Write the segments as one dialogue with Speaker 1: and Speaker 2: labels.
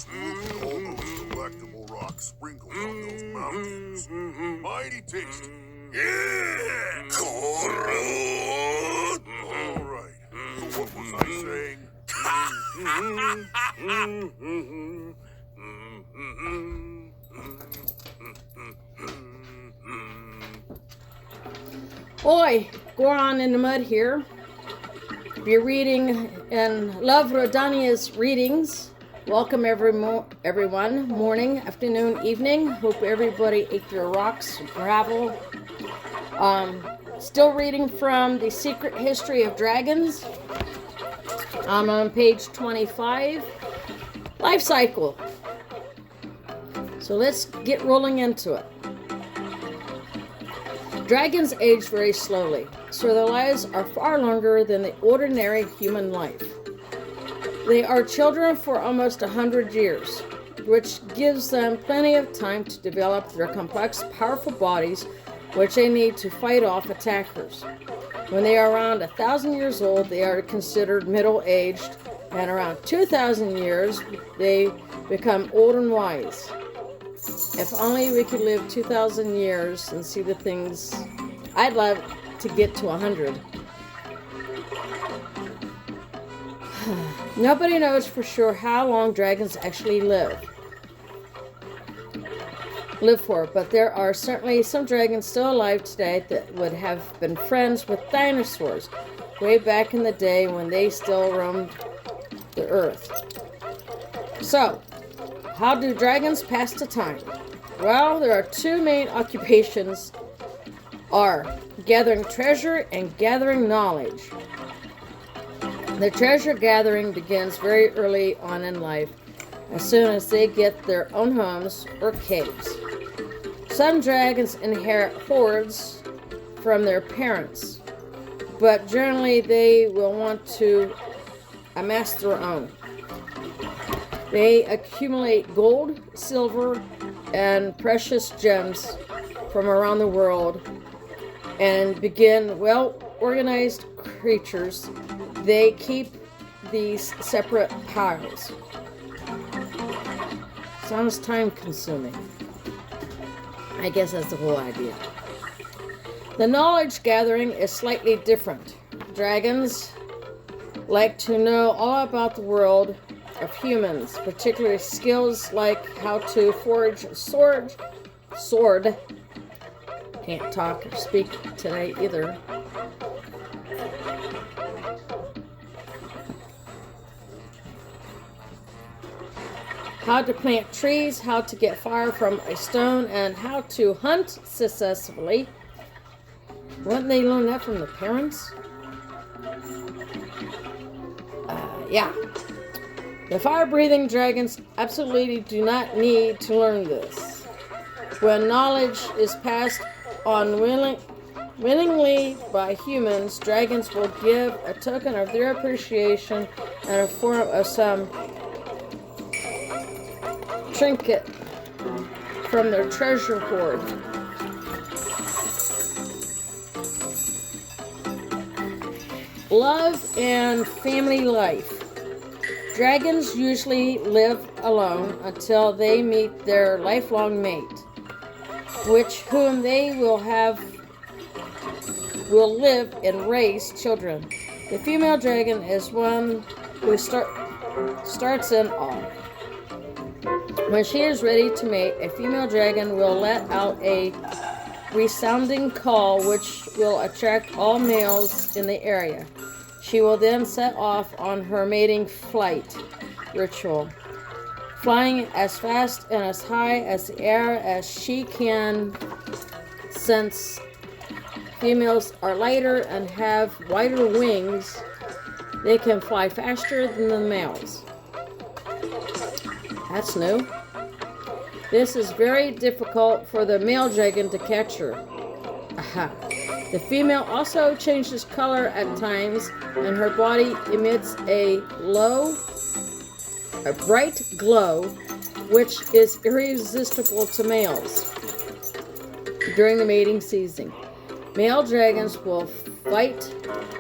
Speaker 1: just look at all those delectable rocks sprinkled on those mountains. Mighty tasty. Yeah! Correct! All right. So what was I saying?
Speaker 2: Oi, Goron in the Mud here. You're reading and love Rudania's readings. Welcome everyone. Morning, afternoon, evening. Hope everybody ate their rocks, gravel. Still reading from The Secret History of Dragons. I'm on page 25. Life cycle. So let's get rolling into it. Dragons age very slowly, so their lives are far longer than the ordinary human life. They are children for almost 100 years, which gives them plenty of time to develop their complex, powerful bodies, which they need to fight off attackers. When they are around 1,000 years old, they are considered middle-aged, and around 2,000 years, they become old and wise. If only we could live 2,000 years and see the things. I'd love to get to 100. Nobody knows for sure how long dragons actually live for, but there are certainly some dragons still alive today that would have been friends with dinosaurs way back in the day when they still roamed the earth. So, how do dragons pass the time? Well, there are two main occupations are gathering treasure and gathering knowledge. The treasure gathering begins very early on in life, as soon as they get their own homes or caves. Some dragons inherit hoards from their parents, but generally they will want to amass their own. They accumulate gold, silver, and precious gems from around the world and begin well-organized creatures. They keep these separate piles. Sounds time-consuming. I guess that's the whole idea. The knowledge gathering is slightly different. Dragons like to know all about the world of humans, particularly skills like how to forge a sword. Can't talk or speak today either. How to plant trees, how to get fire from a stone, and how to hunt successfully. Wouldn't they learn that from the parents? Yeah. The fire-breathing dragons absolutely do not need to learn this. When knowledge is passed on willingly by humans, dragons will give a token of their appreciation in a form of some trinket from their treasure hoard. Love and family life. Dragons usually live alone until they meet their lifelong mate, whom they will live and raise children. The female dragon is one who starts in awe. When she is ready to mate, a female dragon will let out a resounding call which will attract all males in the area. She will then set off on her mating flight ritual, flying as fast and as high as the air as she can, since females are lighter and have wider wings. They can fly faster than the males. That's new. This is very difficult for the male dragon to catch her. Aha. The female also changes color at times, and her body emits a bright glow, which is irresistible to males during the mating season. Male dragons will fight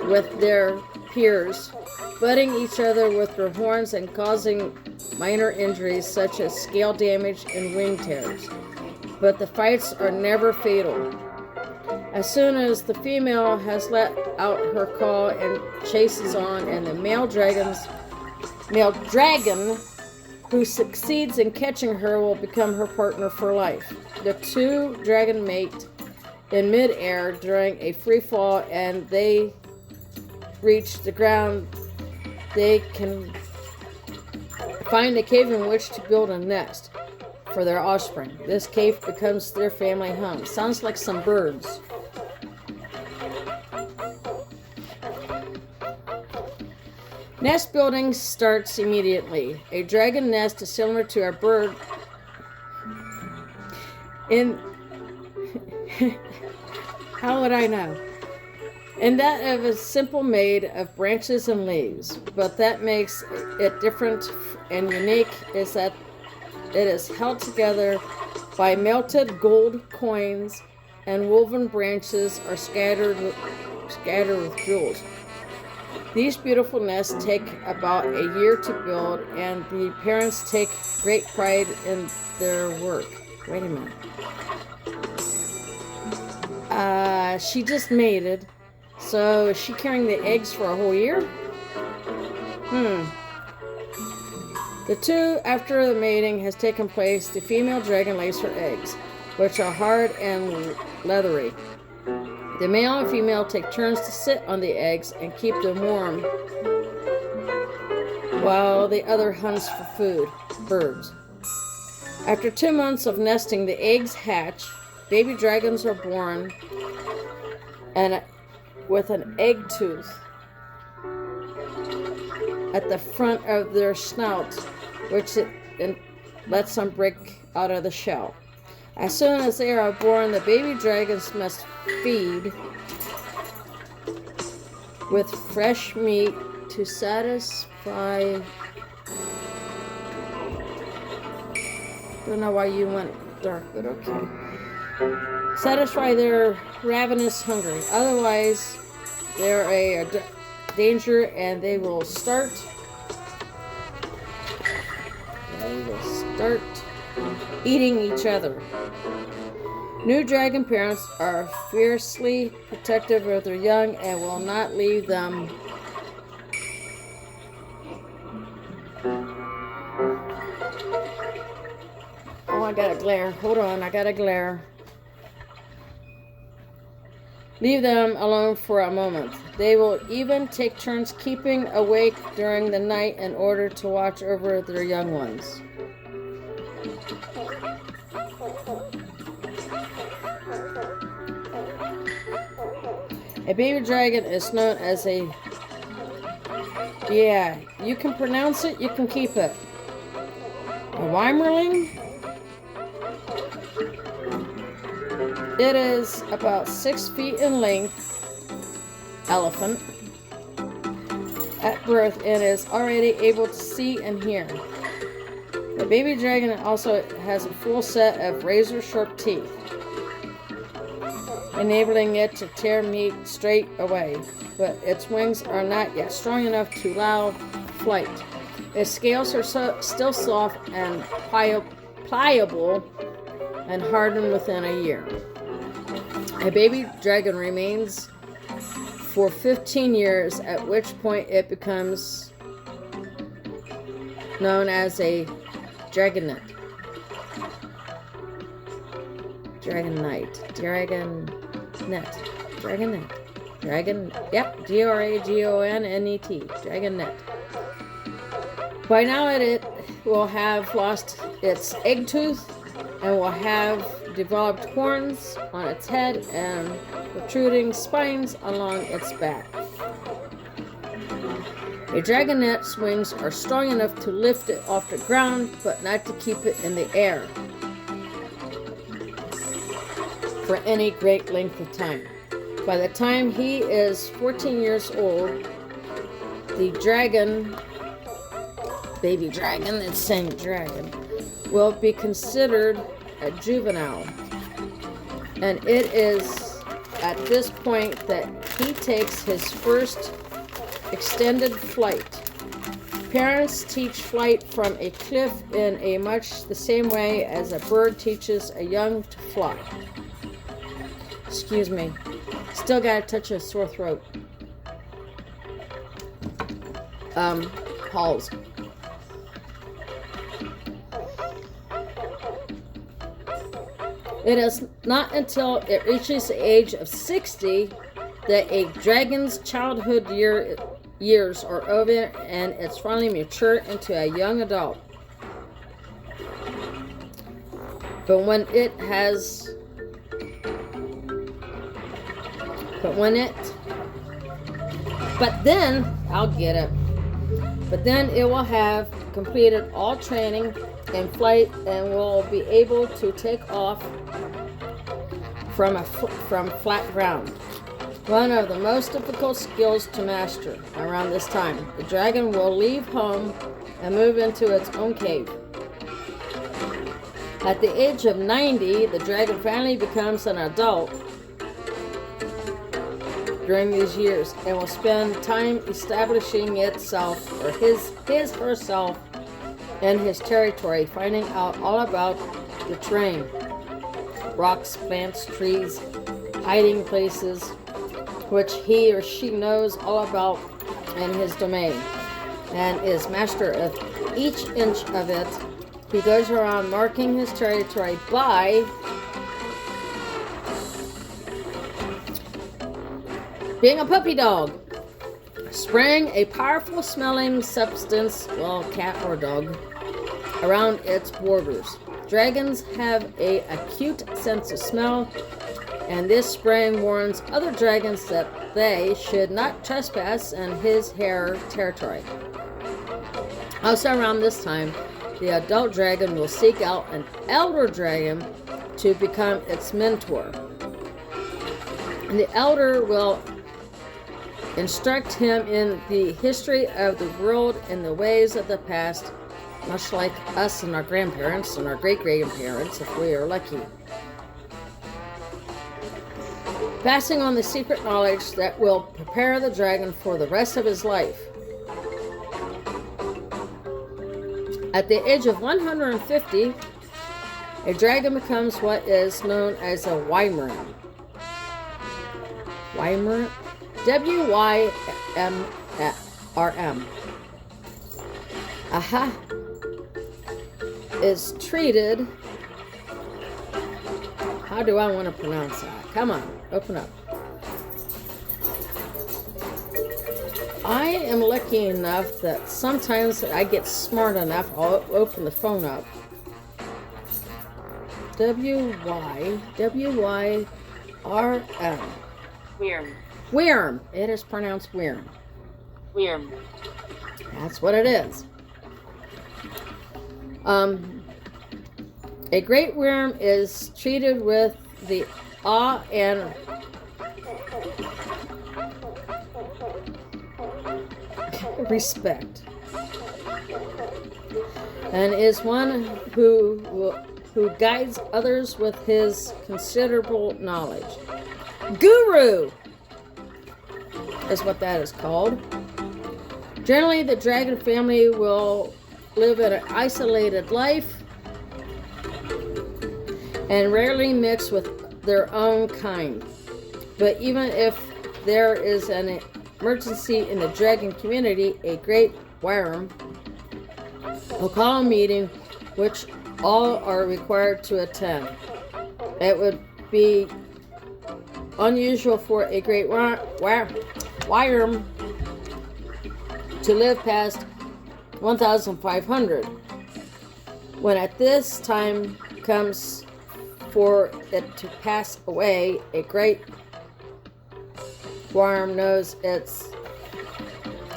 Speaker 2: with their appears, butting each other with their horns and causing minor injuries such as scale damage and wing tears. But the fights are never fatal. As soon as the female has let out her call and chases on, and the male dragon who succeeds in catching her will become her partner for life. The two dragon mate in mid-air during a free fall, and they reach the ground. They can find a cave in which to build a nest for their offspring. This cave becomes their family home. Sounds like some birds. Nest building starts immediately. A dragon nest is similar to a bird in how would I know? And that of a simple made of branches and leaves. But that makes it different and unique is that it is held together by melted gold coins, and woven branches are scattered with jewels. These beautiful nests take about a year to build, and the parents take great pride in their work. Wait a minute. She just mated, so is she carrying the eggs for a whole year? The two, after the mating has taken place, the female dragon lays her eggs, which are hard and leathery. The male and female take turns to sit on the eggs and keep them warm, while the other hunts for food, birds. After 2 months of nesting, the eggs hatch. Baby dragons are born, and with an egg tooth at the front of their snout, which lets them break out of the shell. As soon as they are born, the baby dragons must feed with fresh meat to satisfy. Don't know why you went dark, but okay. Satisfy their ravenous hunger. Otherwise, they're a danger, and they will start. Eating each other. New dragon parents are fiercely protective of their young and will not leave them. Oh, I got a glare. Hold on, I got a glare. Leave them alone for a moment. They will even take turns keeping awake during the night in order to watch over their young ones. A baby dragon is known as a... Yeah, you can pronounce it, you can keep it. A Weimerling? It is about 6 feet in length, elephant, at birth, and is already able to see and hear. The baby dragon also has a full set of razor-sharp teeth, enabling it to tear meat straight away, but its wings are not yet strong enough to allow flight. Its scales are still soft and pliable and harden within a year. A baby dragon remains for 15 years, at which point it becomes known as a dragonet. Yep, Dragonet. Dragonet. By now it will have lost its egg tooth and will have developed horns on its head and protruding spines along its back. A dragonet's wings are strong enough to lift it off the ground, but not to keep it in the air for any great length of time. By the time he is 14 years old, the baby dragon, it's saying dragon, will be considered a juvenile. And it is at this point that he takes his first extended flight. Parents teach flight from a cliff in a much the same way as a bird teaches a young to fly. Excuse me. Still gotta touch a sore throat. Halls. It is not until it reaches the age of 60 that a dragon's childhood years are over and it's finally matured into a young adult. But then it will have completed all training in flight and will be able to take off from flat ground. One of the most difficult skills to master around this time. The dragon will leave home and move into its own cave. At the age of 90, the dragon finally becomes an adult during these years and will spend time establishing itself or herself in his territory, finding out all about the terrain, rocks, plants, trees, hiding places, which he or she knows all about in his domain, and is master of each inch of it. He goes around marking his territory by being a puppy dog, spraying a powerful smelling substance, well, cat or dog, around its borders. Dragons have an acute sense of smell, and this spraying warns other dragons that they should not trespass in his hair territory. Also around this time, the adult dragon will seek out an elder dragon to become its mentor. And the elder will instruct him in the history of the world and the ways of the past, much like us and our grandparents and our great-grandparents, if we are lucky. Passing on the secret knowledge that will prepare the dragon for the rest of his life. At the age of 150, a dragon becomes what is known as a Wyvern. Wyvern? W-Y-M-R-M. Aha. Is treated. How do I want to pronounce that? Come on, open up. I am lucky enough that sometimes I get smart enough, I'll open the phone up. W-Y-R-M.
Speaker 3: Worm.
Speaker 2: Worm. It is pronounced worm.
Speaker 3: Worm.
Speaker 2: That's what it is. A great worm is treated with the awe and respect, and is one who guides others with his considerable knowledge. Guru is what that is called. Generally, the dragon family will live an isolated life and rarely mix with their own kind. But even if there is an emergency in the dragon community, a great worm will call a meeting which all are required to attend. It would be unusual for a great worm to live past 1,500. When at this time comes for it to pass away, a great worm knows it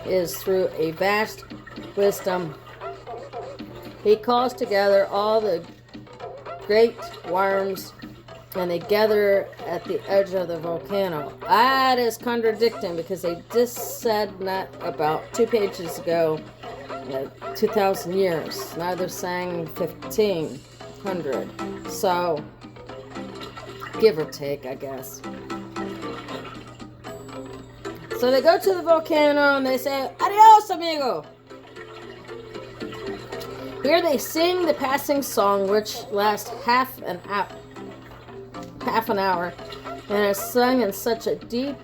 Speaker 2: is through a vast wisdom. He calls together all the great worms and they gather at the edge of the volcano. That is contradicting because they just said that about 2 pages ago, 2,000 years. Now they're saying 1,500. So, give or take, I guess. So they go to the volcano and they say, "Adios, amigo." Here they sing the passing song, which lasts half an hour, and is sung in such a deep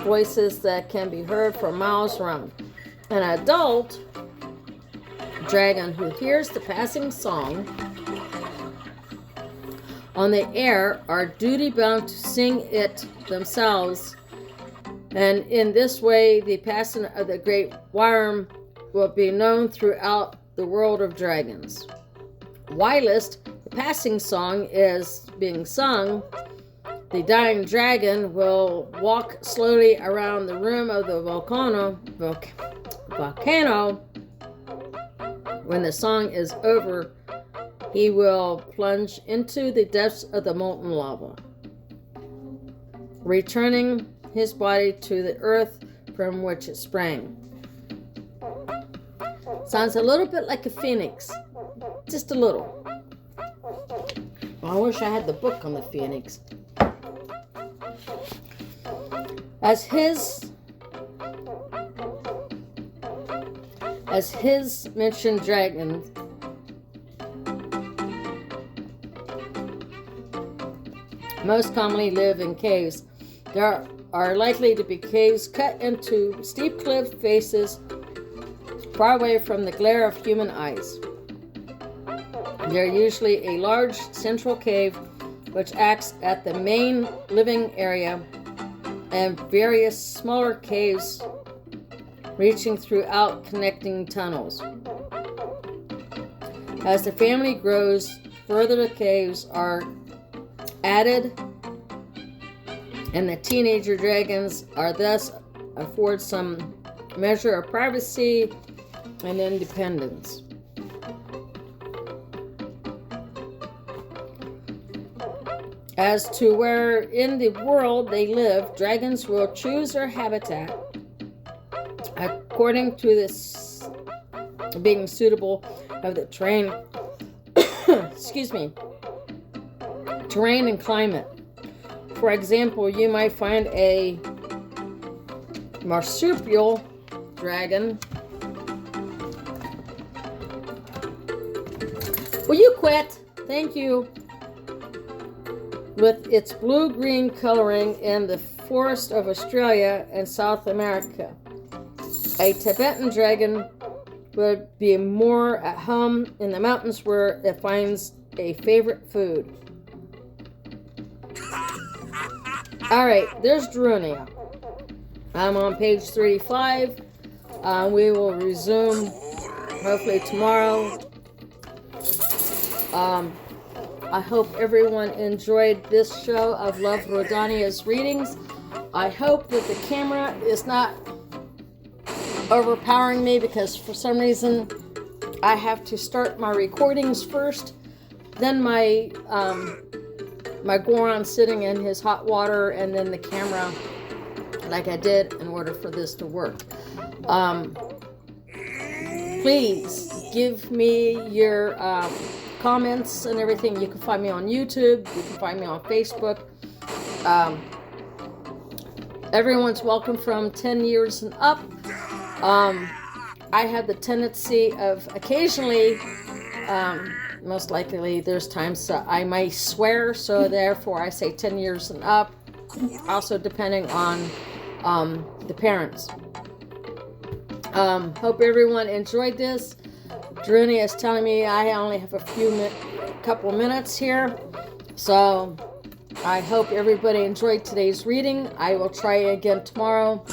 Speaker 2: voices that can be heard for miles around. An adult dragon who hears the passing song on the air are duty bound to sing it themselves, and in this way the passing of the great worm will be known throughout the world of dragons. Whilst the passing song is being sung, the dying dragon will walk slowly around the rim of the volcano. When the song is over, he will plunge into the depths of the molten lava, returning his body to the earth from which it sprang. Sounds a little bit like a phoenix, just a little. I wish I had the book on the phoenix. As his mentioned dragon most commonly live in caves. There are likely to be caves cut into steep cliff faces far away from the glare of human eyes. There are usually a large central cave which acts as the main living area, and various smaller caves reaching throughout connecting tunnels. As the family grows, further caves are added, and the teenager dragons are thus afford some measure of privacy and independence. As to where in the world they live, dragons will choose their habitat according to this being suitable of the terrain, terrain and climate. For example, you might find a marsupial dragon. Will you quit? Thank you. With its blue-green coloring in the forest of Australia and South America. A Tibetan dragon would be more at home in the mountains where it finds a favorite food. Alright, there's Rudania. I'm on page 35. We will resume hopefully tomorrow. I hope everyone enjoyed this show of Love Rudania's readings. I hope that the camera is not overpowering me, because for some reason I have to start my recordings first, then my Goron sitting in his hot water, and then the camera like I did in order for this to work. Please give me your comments and everything. You can find me on YouTube. You can find me on Facebook. Everyone's welcome from 10 years and up. I have the tendency of occasionally, most likely there's times that I might swear, so therefore I say 10 years and up. Also depending on the parents. Hope everyone enjoyed this. Rudania is telling me I only have a couple minutes here, so I hope everybody enjoyed today's reading. I will try again tomorrow.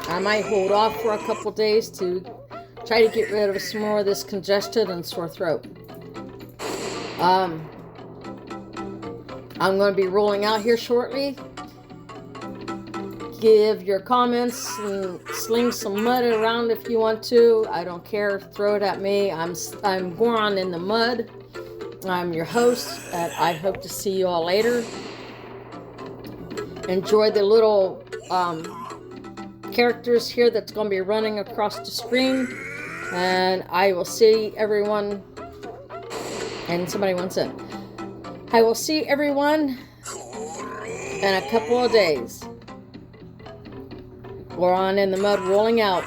Speaker 2: I might hold off for a couple days to try to get rid of some more of this congestion and sore throat. I'm going to be rolling out here shortly. Give your comments and sling some mud around if you want to. I don't care. Throw it at me. I'm Goron in the mud. I'm your host, and I hope to see you all later. Enjoy the little characters here that's going to be running across the screen, and I will see everyone. And somebody wants in. I will see everyone in a couple of days. We're on in the mud, rolling out.